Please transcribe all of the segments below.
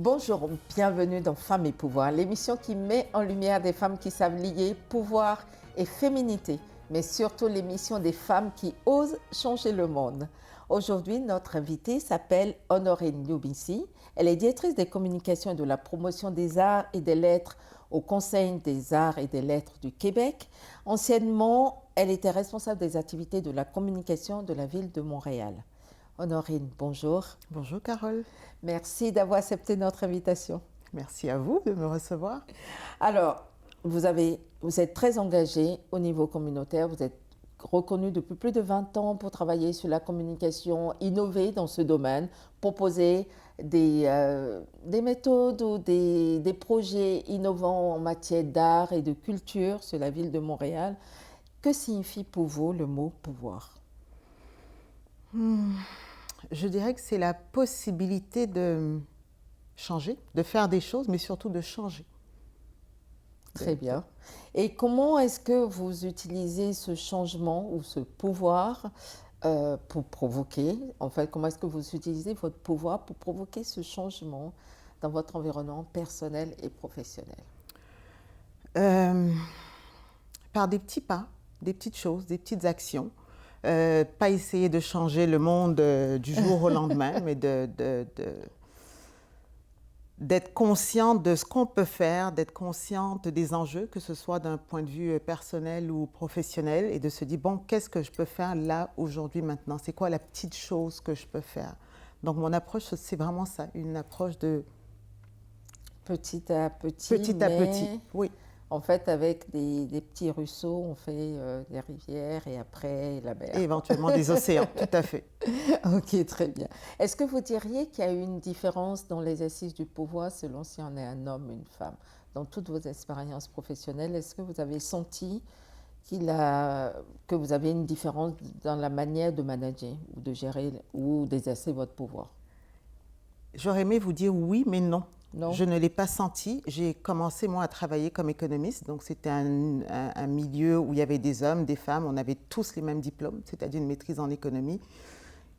Bonjour, bienvenue dans Femmes et Pouvoir, l'émission qui met en lumière des femmes qui savent lier pouvoir et féminité, mais surtout l'émission des femmes qui osent changer le monde. Aujourd'hui, notre invitée s'appelle Honorine Lubisi. Elle est directrice des communications et de la promotion des arts et des lettres au Conseil des arts et des lettres du Québec. Anciennement, elle était responsable des activités de la communication de la ville de Montréal. Honorine, bonjour. Bonjour Carole. Merci d'avoir accepté notre invitation. Merci à vous de me recevoir. Alors, vous êtes très engagée au niveau communautaire, vous êtes reconnue depuis plus de 20 ans pour travailler sur la communication, innover dans ce domaine, proposer des méthodes ou des projets innovants en matière d'art et de culture sur la ville de Montréal. Que signifie pour vous le mot pouvoir? Je dirais que c'est la possibilité de changer, de faire des choses, mais surtout de changer. Très bien. Et comment est-ce que vous utilisez ce changement ou ce pouvoir pour provoquer, en fait, comment est-ce que vous utilisez votre pouvoir pour provoquer ce changement dans votre environnement personnel et professionnel? Par des petits pas, des petites choses, des petites actions. Pas essayer de changer le monde du jour au lendemain, mais d'être consciente de ce qu'on peut faire, d'être consciente des enjeux, que ce soit d'un point de vue personnel ou professionnel, et de se dire, bon, qu'est-ce que je peux faire là, aujourd'hui, maintenant? C'est quoi la petite chose que je peux faire? Donc mon approche, c'est vraiment ça, une approche de Petit à petit, petit à petit, oui. En fait, avec des petits ruisseaux, on fait des rivières et après la mer. Et éventuellement des océans, tout à fait. Ok, très bien. Est-ce que vous diriez qu'il y a une différence dans l'exercice du pouvoir selon si on est un homme ou une femme? Dans toutes vos expériences professionnelles, est-ce que vous avez senti que vous avez une différence dans la manière de manager ou de gérer ou d'exercer votre pouvoir? J'aurais aimé vous dire oui, mais non. Non? Je ne l'ai pas senti. J'ai commencé, moi, à travailler comme économiste. Donc, c'était un milieu où il y avait des hommes, des femmes. On avait tous les mêmes diplômes, c'est-à-dire une maîtrise en économie.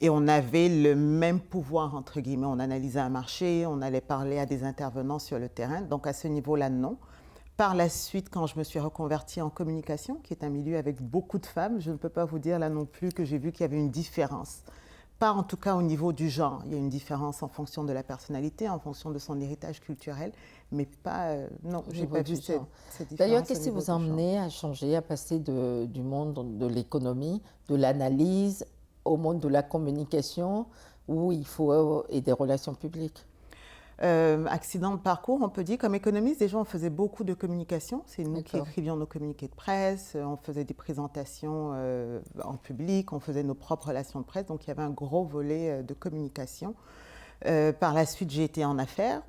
Et on avait le même pouvoir, entre guillemets. On analysait un marché, on allait parler à des intervenants sur le terrain. Donc, à ce niveau-là, non. Par la suite, quand je me suis reconvertie en communication, qui est un milieu avec beaucoup de femmes, je ne peux pas vous dire là non plus que j'ai vu qu'il y avait une différence. Pas en tout cas au niveau du genre. Il y a une différence en fonction de la personnalité, en fonction de son héritage culturel, mais pas, non, je n'ai pas vu cette différence. D'ailleurs, qu'est-ce qui vous a amené à changer, à passer du monde de l'économie, de l'analyse, au monde de la communication, où il faut et des relations publiques? Accident de parcours, on peut dire. Comme économiste, déjà, on faisait beaucoup de communication. C'est nous qui écrivions nos communiqués de presse, on faisait des présentations en public, on faisait nos propres relations de presse. Donc, il y avait un gros volet de communication. Par la suite, j'ai été en affaires.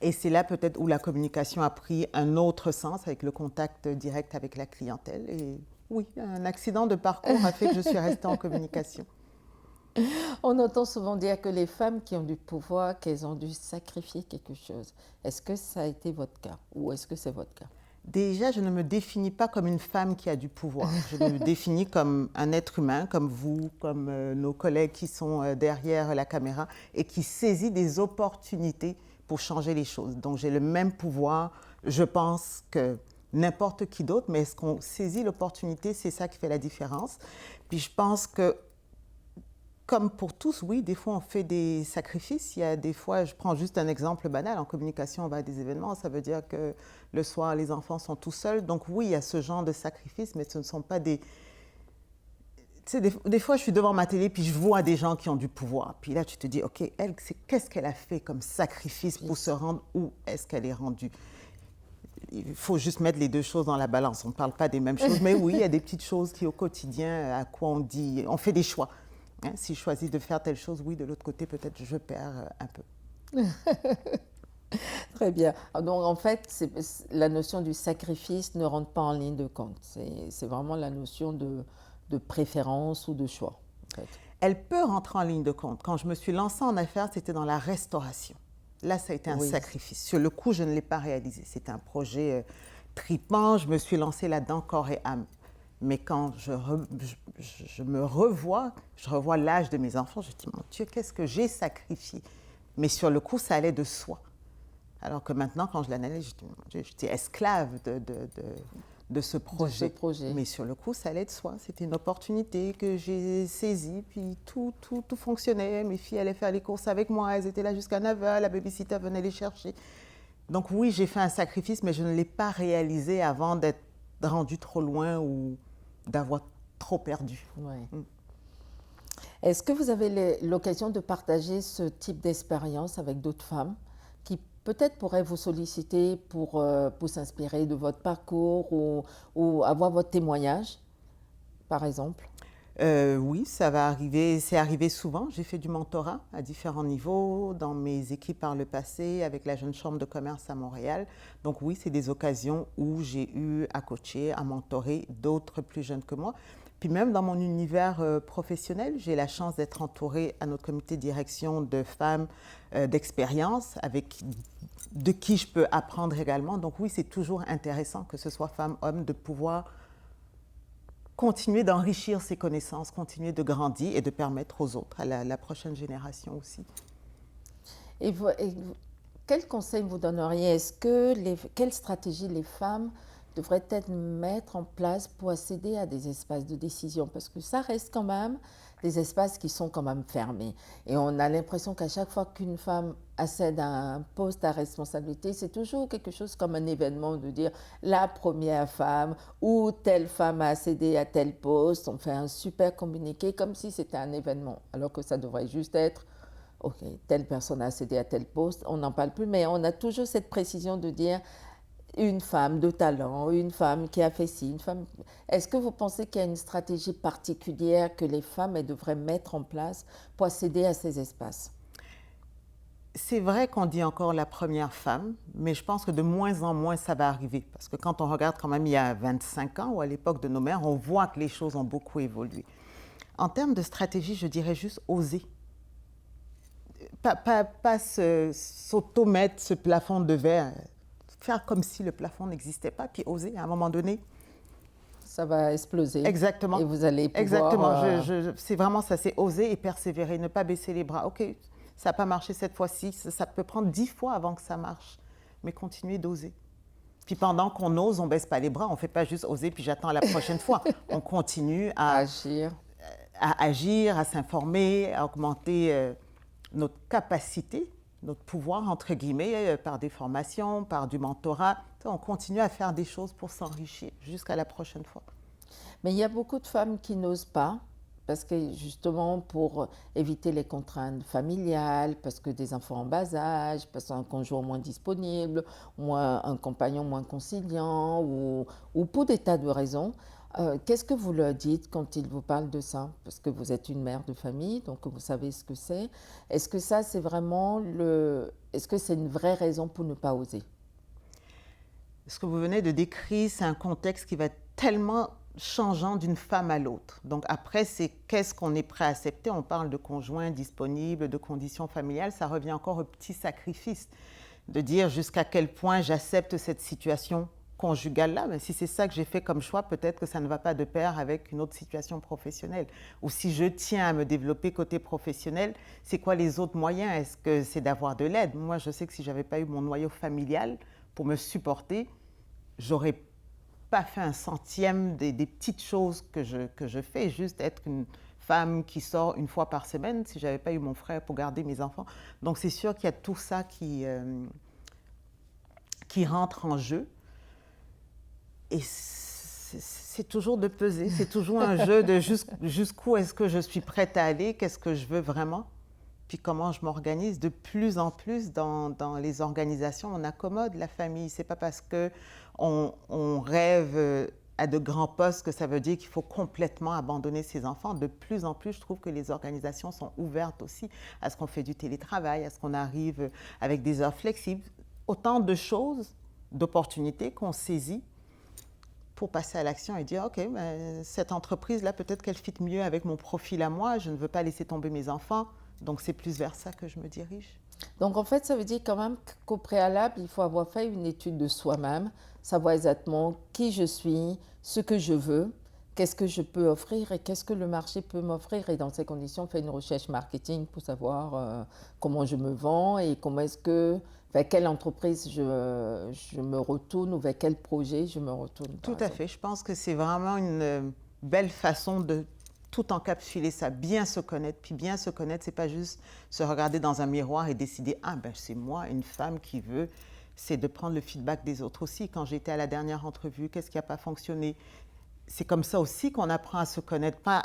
Et c'est là peut-être où la communication a pris un autre sens avec le contact direct avec la clientèle. Et oui, un accident de parcours a fait que je suis restée en communication. On entend souvent dire que les femmes qui ont du pouvoir, qu'elles ont dû sacrifier quelque chose. Est-ce que ça a été votre cas ou est-ce que c'est votre cas? Déjà, je ne me définis pas comme une femme qui a du pouvoir. Je me définis comme un être humain, comme vous, comme nos collègues qui sont derrière la caméra et qui saisit des opportunités pour changer les choses. Donc, j'ai le même pouvoir, je pense, que n'importe qui d'autre, mais est-ce qu'on saisit l'opportunité, c'est ça qui fait la différence. Puis, je pense que comme pour tous, oui, des fois on fait des sacrifices. Il y a des fois, je prends juste un exemple banal, en communication on va à des événements, ça veut dire que le soir les enfants sont tout seuls. Donc oui, il y a ce genre de sacrifices, mais ce ne sont pas des... Tu sais, des fois je suis devant ma télé puis je vois des gens qui ont du pouvoir. Puis là tu te dis, ok, elle, qu'est-ce qu'elle a fait comme sacrifice pour se rendre où est-ce qu'elle est rendue? Il faut juste mettre les deux choses dans la balance. On ne parle pas des mêmes choses, mais oui, il y a des petites choses qui au quotidien, à quoi on dit, on fait des choix. Si je choisis de faire telle chose, oui, de l'autre côté, peut-être je perds un peu. Très bien. Donc, en fait, la notion du sacrifice ne rentre pas en ligne de compte. C'est vraiment la notion de préférence ou de choix. En fait. Elle peut rentrer en ligne de compte. Quand je me suis lancée en affaires, c'était dans la restauration. Là, ça a été un sacrifice. Sur le coup, je ne l'ai pas réalisé. C'était un projet tripant. Je me suis lancée là-dedans corps et âme. Mais quand je me revois, je revois l'âge de mes enfants, je dis, mon Dieu, qu'est-ce que j'ai sacrifié Mais sur le coup, ça allait de soi. Alors que maintenant, quand je l'analyse, j'étais esclave de ce projet. Mais sur le coup, ça allait de soi. C'était une opportunité que j'ai saisie, puis tout fonctionnait. Mes filles allaient faire les courses avec moi, elles étaient là jusqu'à 9h, la babysitter venait les chercher. Donc oui, j'ai fait un sacrifice, mais je ne l'ai pas réalisé avant d'être rendue trop loin ou d'avoir trop perdu. Ouais. Est-ce que vous avez l'occasion de partager ce type d'expérience avec d'autres femmes qui peut-être pourraient vous solliciter pour s'inspirer de votre parcours ou avoir votre témoignage, par exemple? Oui, ça va arriver, c'est arrivé souvent. J'ai fait du mentorat à différents niveaux dans mes équipes par le passé avec la Jeune Chambre de commerce à Montréal. Donc oui, c'est des occasions où j'ai eu à coacher, à mentorer d'autres plus jeunes que moi. Puis même dans mon univers professionnel, j'ai la chance d'être entourée à notre comité de direction de femmes d'expérience de qui je peux apprendre également. Donc oui, c'est toujours intéressant, que ce soit femmes, hommes, de pouvoir continuer d'enrichir ses connaissances, continuer de grandir et de permettre aux autres, à la prochaine génération aussi. Quel conseil vous donneriez? Quelle stratégie les femmes devraient-elles mettre en place pour accéder à des espaces de décision? Parce que ça reste quand même des espaces qui sont quand même fermés. Et on a l'impression qu'à chaque fois qu'une femme accède à un poste à responsabilité, c'est toujours quelque chose comme un événement de dire la première femme ou telle femme a accédé à tel poste. On fait un super communiqué comme si c'était un événement, alors que ça devrait juste être ok, telle personne a accédé à tel poste, on n'en parle plus, mais on a toujours cette précision de dire une femme de talent, une femme qui a fait ci, une femme. Est-ce que vous pensez qu'il y a une stratégie particulière que les femmes devraient mettre en place pour accéder à ces espaces? C'est vrai qu'on dit encore la première femme, mais je pense que de moins en moins ça va arriver. Parce que quand on regarde quand même il y a 25 ans ou à l'époque de nos mères, on voit que les choses ont beaucoup évolué. En termes de stratégie, je dirais juste oser. Pas s'auto-mettre ce plafond de verre, faire comme si le plafond n'existait pas, puis oser à un moment donné. Ça va exploser. Exactement. Et vous allez pouvoir... Exactement. C'est vraiment ça, c'est oser et persévérer, ne pas baisser les bras. OK, ça n'a pas marché cette fois-ci, ça peut prendre 10 fois avant que ça marche, mais continuer d'oser. Puis pendant qu'on ose, on ne baisse pas les bras, on ne fait pas juste oser, puis j'attends la prochaine fois. On continue à agir, à s'informer, à augmenter notre capacité, notre pouvoir, entre guillemets, par des formations, par du mentorat. On continue à faire des choses pour s'enrichir jusqu'à la prochaine fois. Mais il y a beaucoup de femmes qui n'osent pas, parce que justement pour éviter les contraintes familiales, parce que des enfants en bas âge, parce qu'un conjoint moins disponible, un compagnon moins conciliant, ou pour des tas de raisons. Qu'est-ce que vous leur dites quand ils vous parlent de ça? Parce que vous êtes une mère de famille, donc vous savez ce que c'est. Est-ce que ça, c'est vraiment Est-ce que c'est une vraie raison pour ne pas oser? Ce que vous venez de décrire, c'est un contexte qui va être tellement changeant d'une femme à l'autre. Donc après, c'est qu'est-ce qu'on est prêt à accepter? On parle de conjoint disponible, de conditions familiales. Ça revient encore au petit sacrifice de dire jusqu'à quel point j'accepte cette situation conjugale-là, mais si c'est ça que j'ai fait comme choix, peut-être que ça ne va pas de pair avec une autre situation professionnelle. Ou si je tiens à me développer côté professionnel, c'est quoi les autres moyens? Est-ce que c'est d'avoir de l'aide? Moi, je sais que si je n'avais pas eu mon noyau familial pour me supporter, j'aurais pas fait un centième des petites choses que je fais, juste être une femme qui sort une fois par semaine si je n'avais pas eu mon frère pour garder mes enfants. Donc c'est sûr qu'il y a tout ça qui rentre en jeu. Et c'est toujours de peser, c'est toujours un jeu de jusqu'où est-ce que je suis prête à aller, qu'est-ce que je veux vraiment, puis comment je m'organise. De plus en plus dans les organisations, on accommode la famille. C'est pas parce qu'on rêve à de grands postes que ça veut dire qu'il faut complètement abandonner ses enfants. De plus en plus, je trouve que les organisations sont ouvertes aussi à ce qu'on fait du télétravail, à ce qu'on arrive avec des heures flexibles. Autant de choses, d'opportunités qu'on saisit pour passer à l'action et dire, OK, ben, cette entreprise-là, peut-être qu'elle fit mieux avec mon profil à moi, je ne veux pas laisser tomber mes enfants, donc c'est plus vers ça que je me dirige. Donc en fait, ça veut dire quand même qu'au préalable, il faut avoir fait une étude de soi-même, savoir exactement qui je suis, ce que je veux, qu'est-ce que je peux offrir et qu'est-ce que le marché peut m'offrir. Et dans ces conditions, on fait une recherche marketing pour savoir comment je me vends et comment est-ce que, vers quelle entreprise je me retourne ou vers quel projet je me retourne, par Tout à exemple. fait. Je pense que c'est vraiment une belle façon de tout encapsuler ça, bien se connaître. Puis bien se connaître, c'est pas juste se regarder dans un miroir et décider, ah ben c'est moi, une femme qui veut. C'est de prendre le feedback des autres aussi. Quand j'étais à la dernière entrevue, qu'est-ce qui n'a pas fonctionné? C'est comme ça aussi qu'on apprend à se connaître, pas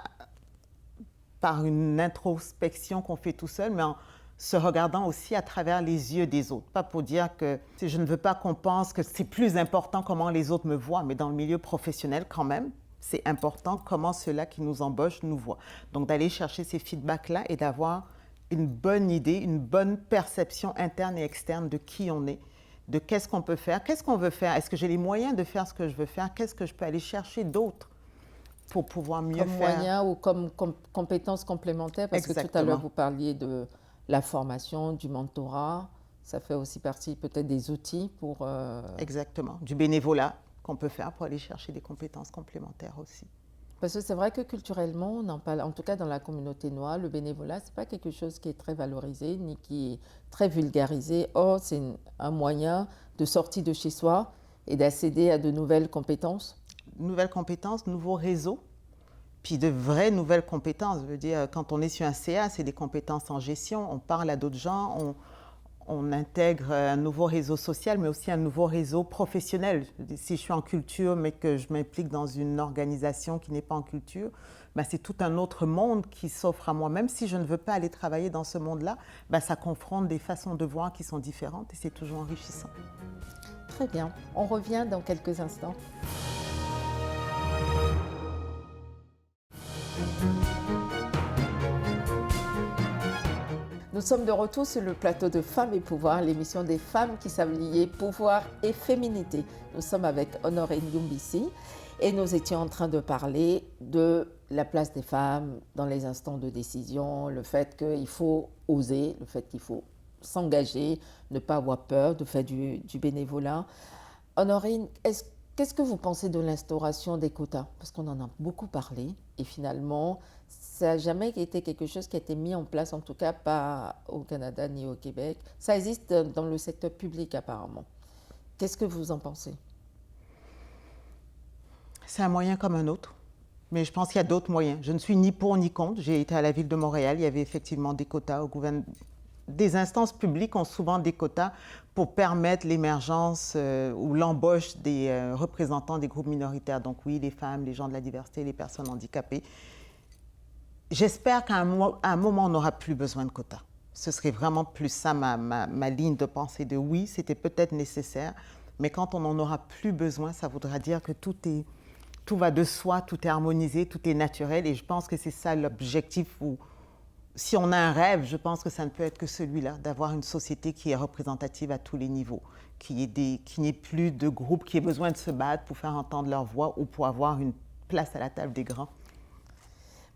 par une introspection qu'on fait tout seul, mais en se regardant aussi à travers les yeux des autres. Pas pour dire que je ne veux pas qu'on pense que c'est plus important comment les autres me voient, mais dans le milieu professionnel quand même, c'est important comment ceux-là qui nous embauchent nous voient. Donc d'aller chercher ces feedbacks-là et d'avoir une bonne idée, une bonne perception interne et externe de qui on est, de qu'est-ce qu'on peut faire, qu'est-ce qu'on veut faire, est-ce que j'ai les moyens de faire ce que je veux faire, qu'est-ce que je peux aller chercher d'autre pour pouvoir mieux Comme faire. moyen ou comme compétences complémentaires, parce que tout à l'heure, Exactement. vous parliez de la formation, du mentorat. Ça fait aussi partie peut-être des outils pour... Exactement. Du bénévolat qu'on peut faire pour aller chercher des compétences complémentaires aussi. Parce que c'est vrai que culturellement, on en parle, en tout cas dans la communauté noire, le bénévolat, c'est pas quelque chose qui est très valorisé ni qui est très vulgarisé. Or, c'est un moyen de sortir de chez soi et d'accéder à de nouvelles compétences. Nouvelles compétences, nouveaux réseaux, puis de vraies nouvelles compétences. Je veux dire, quand on est sur un CA, c'est des compétences en gestion, on parle à d'autres gens, on intègre un nouveau réseau social, mais aussi un nouveau réseau professionnel. Si je suis en culture, mais que je m'implique dans une organisation qui n'est pas en culture, ben c'est tout un autre monde qui s'offre à moi. Même si je ne veux pas aller travailler dans ce monde-là, ben ça confronte des façons de voir qui sont différentes et c'est toujours enrichissant. Très bien. On revient dans quelques instants. Nous sommes de retour sur le plateau de Femmes et Pouvoir, l'émission des femmes qui savent lier pouvoir et féminité. Nous sommes avec Honorine Yumbisi et nous étions en train de parler de la place des femmes dans les instants de décision, le fait qu'il faut oser, le fait qu'il faut s'engager, ne pas avoir peur de faire du bénévolat. Honorine, qu'est-ce que vous pensez de l'instauration des quotas? Parce qu'on en a beaucoup parlé et finalement, ça n'a jamais été quelque chose qui a été mis en place, en tout cas pas au Canada ni au Québec. Ça existe dans le secteur public apparemment. Qu'est-ce que vous en pensez? C'est un moyen comme un autre, mais je pense qu'il y a d'autres moyens. Je ne suis ni pour ni contre. J'ai été à la ville de Montréal, il y avait effectivement des quotas au gouvernement. Des instances publiques ont souvent des quotas pour permettre l'émergence ou l'embauche des représentants des groupes minoritaires. Donc oui, les femmes, les gens de la diversité, les personnes handicapées. J'espère qu'à un moment, on n'aura plus besoin de quotas. Ce serait vraiment plus ça ma ligne de pensée de oui, c'était peut-être nécessaire, mais quand on n'en aura plus besoin, ça voudra dire que tout va de soi, tout est harmonisé, tout est naturel. Et je pense que c'est ça l'objectif où, si on a un rêve, je pense que ça ne peut être que celui-là, d'avoir une société qui est représentative à tous les niveaux, qui n'ait plus de groupe qui ait besoin de se battre pour faire entendre leur voix ou pour avoir une place à la table des grands.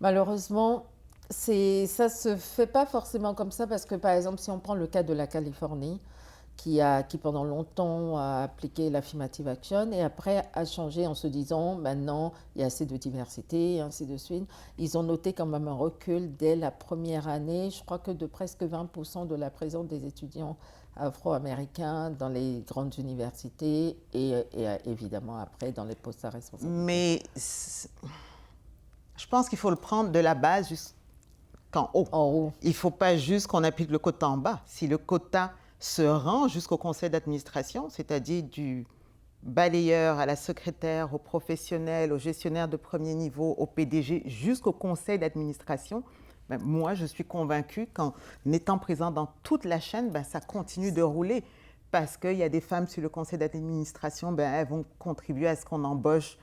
Malheureusement, ça ne se fait pas forcément comme ça parce que, par exemple, si on prend le cas de la Californie, qui pendant longtemps a appliqué l'affirmative action et après a changé en se disant maintenant il y a assez de diversité et ainsi de suite. Ils ont noté quand même un recul dès la première année, je crois que de presque 20% de la présence des étudiants afro-américains dans les grandes universités et évidemment après dans les postes à responsabilité. Mais je pense qu'il faut le prendre de la base jusqu'en haut. En haut. Il ne faut pas juste qu'on applique le quota en bas. Si le quota se rend jusqu'au conseil d'administration, c'est-à-dire du balayeur à la secrétaire, au professionnel, au gestionnaire de premier niveau, au PDG, jusqu'au conseil d'administration, ben, moi, je suis convaincue qu'en étant présent dans toute la chaîne, ben, ça continue de rouler parce qu'il y a des femmes sur le conseil d'administration, ben, elles vont contribuer à ce qu'on embauche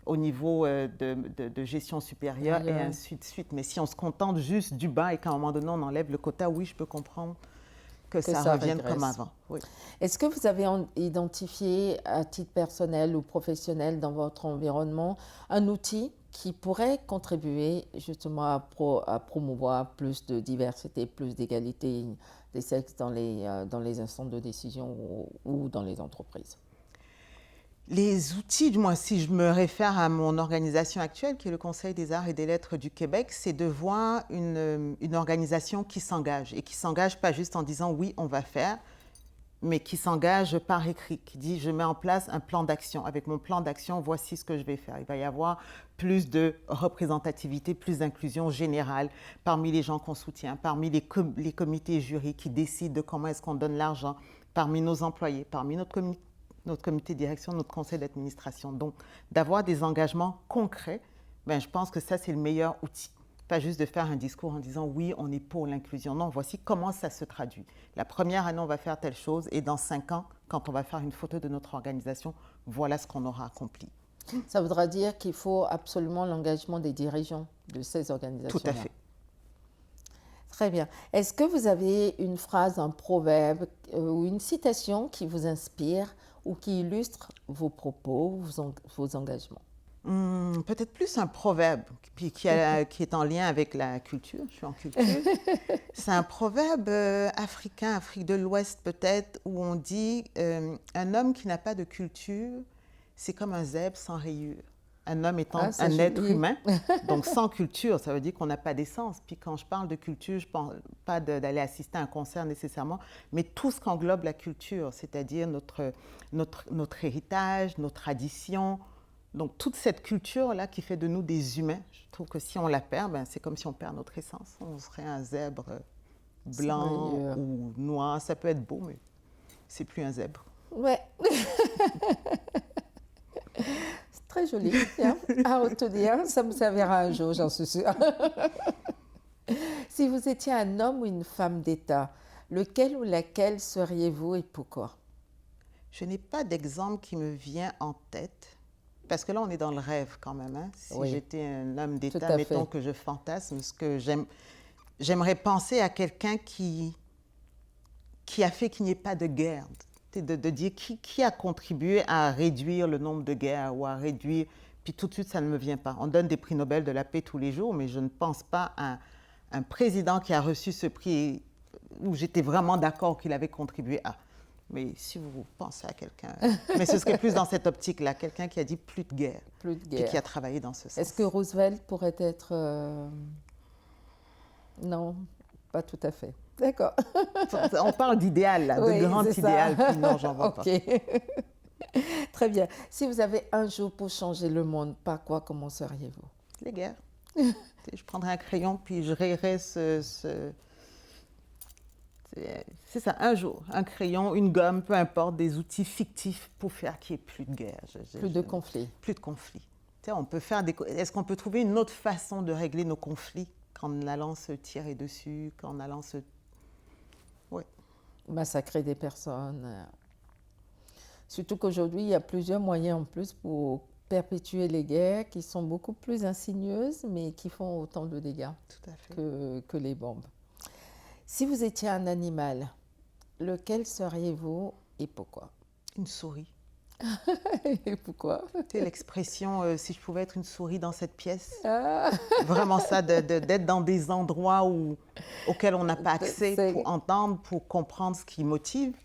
au niveau de gestion supérieure et ainsi de suite. Mais si on se contente juste du bas et qu'à un moment donné, on enlève le quota, oui, je peux comprendre que ça revienne régresse. Comme avant. Oui. Est-ce que vous avez identifié à titre personnel ou professionnel dans votre environnement un outil qui pourrait contribuer justement à promouvoir plus de diversité, plus d'égalité des sexes dans les instances de décision ou dans les entreprises? Les outils, du moins si je me réfère à mon organisation actuelle, qui est le Conseil des arts et des lettres du Québec, c'est de voir une organisation qui s'engage, et qui s'engage pas juste en disant oui, on va faire, mais qui s'engage par écrit, qui dit je mets en place un plan d'action. Avec mon plan d'action, voici ce que je vais faire. Il va y avoir plus de représentativité, plus d'inclusion générale parmi les gens qu'on soutient, parmi les comités et jurys qui décident de comment est-ce qu'on donne l'argent, parmi nos employés, parmi notre comité de direction, notre conseil d'administration. Donc, d'avoir des engagements concrets, ben, je pense que ça, c'est le meilleur outil. Pas juste de faire un discours en disant « oui, on est pour l'inclusion ». Non, voici comment ça se traduit. La première année, on va faire telle chose et dans 5 ans, quand on va faire une photo de notre organisation, voilà ce qu'on aura accompli. Ça voudra dire qu'il faut absolument l'engagement des dirigeants de ces organisations-là. Tout à fait. Très bien. Est-ce que vous avez une phrase, un proverbe ou une citation qui vous inspire ou qui illustre vos propos, vos engagements? Peut-être plus un proverbe puis qui est en lien avec la culture. Je suis en culture. C'est un proverbe africain, Afrique de l'Ouest peut-être, où on dit un homme qui n'a pas de culture, c'est comme un zèbre sans rayures. Un homme étant un être humain, donc sans culture, ça veut dire qu'on n'a pas d'essence. Puis quand je parle de culture, je ne parle pas d'aller assister à un concert nécessairement, mais tout ce qu'englobe la culture, c'est-à-dire notre héritage, nos traditions. Donc toute cette culture-là qui fait de nous des humains, je trouve que si on la perd, ben, c'est comme si on perd notre essence. On serait un zèbre blanc ou noir, ça peut être beau, mais c'est plus un zèbre. Ouais. C'est très joli, hein, à retenir. Ça me servira un jour, j'en suis sûre. Si vous étiez un homme ou une femme d'État, lequel ou laquelle seriez-vous et pourquoi? Je n'ai pas d'exemple qui me vient en tête. Parce que là, on est dans le rêve quand même. Hein? Si j'étais un homme d'État, mettons que je fantasme, ce que j'aimerais penser à quelqu'un qui a fait qu'il n'y ait pas de guerre. De dire qui a contribué à réduire le nombre de guerres ou à réduire... Puis tout de suite, ça ne me vient pas. On donne des prix Nobel de la paix tous les jours, mais je ne pense pas à un président qui a reçu ce prix où j'étais vraiment d'accord qu'il avait contribué à... Mais si vous pensez à quelqu'un... Mais ce serait plus dans cette optique-là, quelqu'un qui a dit plus de guerre. Plus de guerre. Et qui a travaillé dans ce sens. Est-ce que Roosevelt pourrait être... Non, pas tout à fait. D'accord. On parle d'idéal, là, de grand idéal. Puis non, j'en vois pas. Très bien. Si vous avez un jour pour changer le monde, par quoi commenceriez-vous? Les guerres. Je prendrais un crayon, puis je rayerais c'est ça, un jour, un crayon, une gomme, peu importe, des outils fictifs pour faire qu'il n'y ait plus de guerre. Plus de conflits. Plus de conflits. On peut faire est-ce qu'on peut trouver une autre façon de régler nos conflits qu'en allant se tirer dessus, qu'en allant se... Oui. Massacrer des personnes. Surtout qu'aujourd'hui, il y a plusieurs moyens en plus pour perpétuer les guerres qui sont beaucoup plus insidieuses, mais qui font autant de dégâts que les bombes. Si vous étiez un animal, lequel seriez-vous et pourquoi? Une souris. Et pourquoi? C'est l'expression si je pouvais être une souris dans cette pièce. Vraiment ça, d'être dans des endroits auxquels on n'a pas accès pour entendre, pour comprendre ce qui motive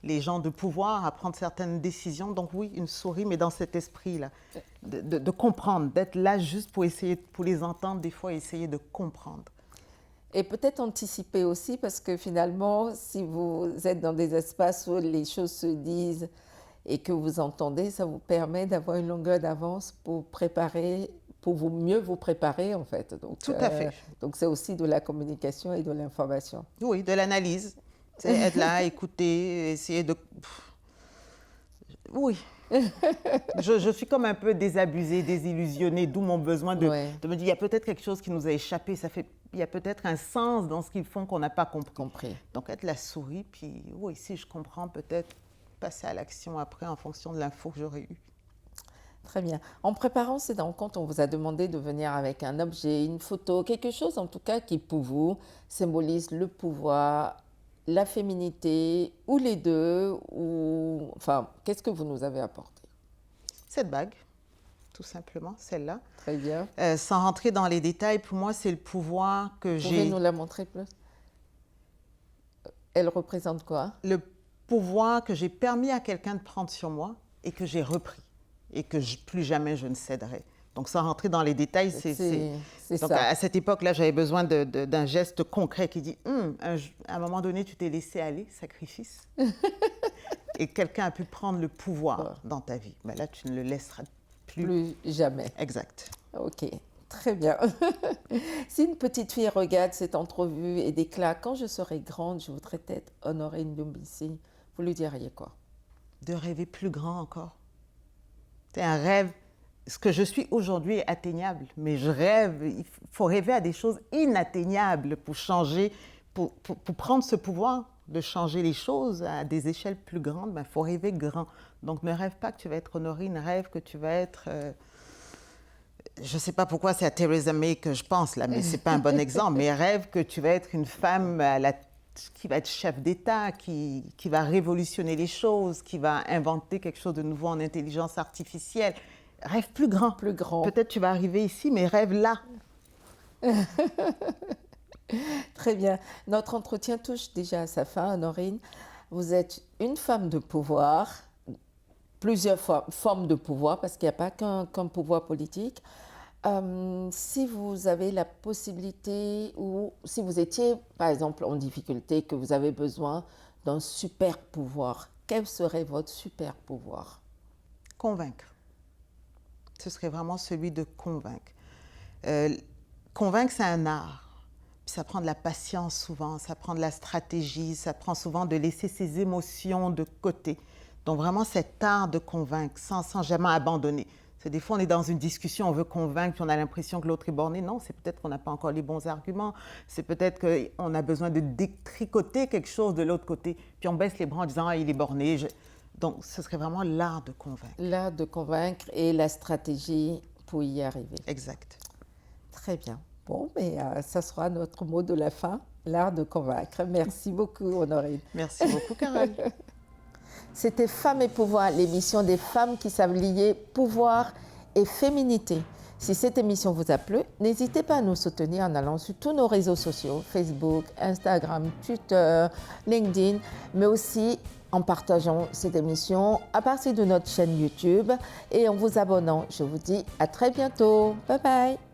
les gens de pouvoir à prendre certaines décisions. Donc oui, une souris, mais dans cet esprit-là, de comprendre, d'être là juste pour essayer, pour les entendre, des fois essayer de comprendre. Et peut-être anticiper aussi, parce que finalement, si vous êtes dans des espaces où les choses se disent et que vous entendez, ça vous permet d'avoir une longueur d'avance pour préparer, pour mieux vous préparer en fait. Donc, tout à fait. Donc c'est aussi de la communication et de l'information. Oui, de l'analyse. Être là, écouter, essayer de... Oui. Je suis comme un peu désabusée, désillusionnée, d'où mon besoin de me dire, il y a peut-être quelque chose qui nous a échappé, il y a peut-être un sens dans ce qu'ils font qu'on n'a pas compris. Donc être la souris, puis oui, si je comprends, peut-être passer à l'action après en fonction de l'info que j'aurais eue. Très bien. En préparant cette rencontre, on vous a demandé de venir avec un objet, une photo, quelque chose en tout cas qui pour vous symbolise le pouvoir, la féminité, ou les deux, ou... Enfin, qu'est-ce que vous nous avez apporté? Cette bague, tout simplement, celle-là. Très bien. Sans rentrer dans les détails, pour moi, c'est le pouvoir que j'ai... Vous pouvez nous la montrer plus? Elle représente quoi? Le pouvoir que j'ai permis à quelqu'un de prendre sur moi et que j'ai repris et que plus jamais je ne céderai. Donc, sans rentrer dans les détails, c'est donc ça. à cette époque-là, j'avais besoin d'un geste concret qui dit à un moment donné, tu t'es laissé aller, sacrifice, et quelqu'un a pu prendre le pouvoir dans ta vie. Mais là, tu ne le laisseras Plus jamais. Exact. OK, très bien. Si une petite fille regarde cette entrevue et déclare « Quand je serai grande, je voudrais être Honorine Doumbissi », vous lui diriez quoi? De rêver plus grand encore. C'est un rêve. Ce que je suis aujourd'hui est atteignable, mais je rêve, il faut rêver à des choses inatteignables pour changer, pour prendre ce pouvoir de changer les choses à des échelles plus grandes, il faut rêver grand. Donc ne rêve pas que tu vas être Honorine, rêve que tu vas être... je ne sais pas pourquoi c'est à Theresa May que je pense là, mais ce n'est pas un bon exemple, mais rêve que tu vas être une femme qui va être chef d'État, qui va révolutionner les choses, qui va inventer quelque chose de nouveau en intelligence artificielle. Rêve plus grand. Plus grand. Peut-être tu vas arriver ici, mais rêve là. Très bien. Notre entretien touche déjà à sa fin, Honorine. Vous êtes une femme de pouvoir, plusieurs formes de pouvoir, parce qu'il n'y a pas qu'un pouvoir politique. Si vous avez la possibilité, ou si vous étiez, par exemple, en difficulté, que vous avez besoin d'un super pouvoir, quel serait votre super pouvoir? Convaincre. Ce serait vraiment celui de convaincre. Convaincre, c'est un art. Puis ça prend de la patience souvent, ça prend de la stratégie, ça prend souvent de laisser ses émotions de côté. Donc vraiment cet art de convaincre sans jamais abandonner. Parce que des fois, on est dans une discussion, on veut convaincre, puis on a l'impression que l'autre est borné. Non, c'est peut-être qu'on n'a pas encore les bons arguments. C'est peut-être qu'on a besoin de détricoter quelque chose de l'autre côté. Puis on baisse les bras en disant « Ah, il est borné ». Donc, ce serait vraiment l'art de convaincre. L'art de convaincre et la stratégie pour y arriver. Exact. Très bien. Bon, mais ça sera notre mot de la fin, l'art de convaincre. Merci beaucoup, Honorine. Merci beaucoup, Carole. C'était Femmes et Pouvoir, l'émission des femmes qui savent lier pouvoir et féminité. Si cette émission vous a plu, n'hésitez pas à nous soutenir en allant sur tous nos réseaux sociaux, Facebook, Instagram, Twitter, LinkedIn, mais aussi en partageant cette émission à partir de notre chaîne YouTube et en vous abonnant. Je vous dis à très bientôt. Bye bye.